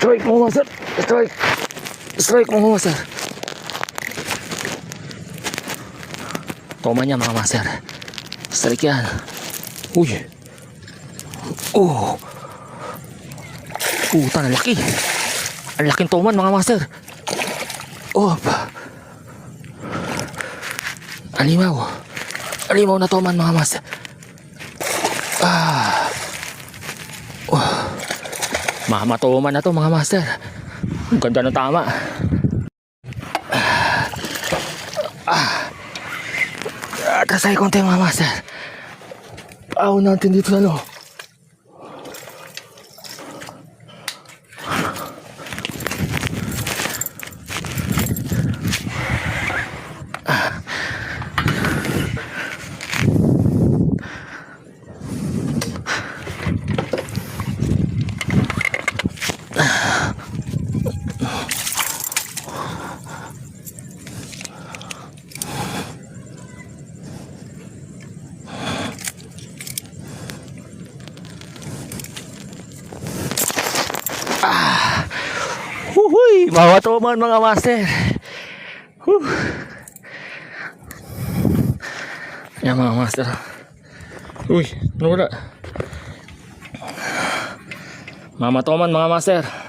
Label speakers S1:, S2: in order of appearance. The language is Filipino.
S1: Strike mga master. Strike. Strike mga master. Toma niya mga master. Strike yan. Uy. Oh. Puta, ang laki. Ang laking toman mga master. Oh. Alimaw. Alimaw na toman mga master. Ah. Oh. Mamatoman na to mga master. Ang ganda ng tama. Atrasay konti mga master. Paaw natin dito sa ano. Huhuy, mawatoman mga master. Yan mga master. Uy, ano wala? Mamatoman mga master.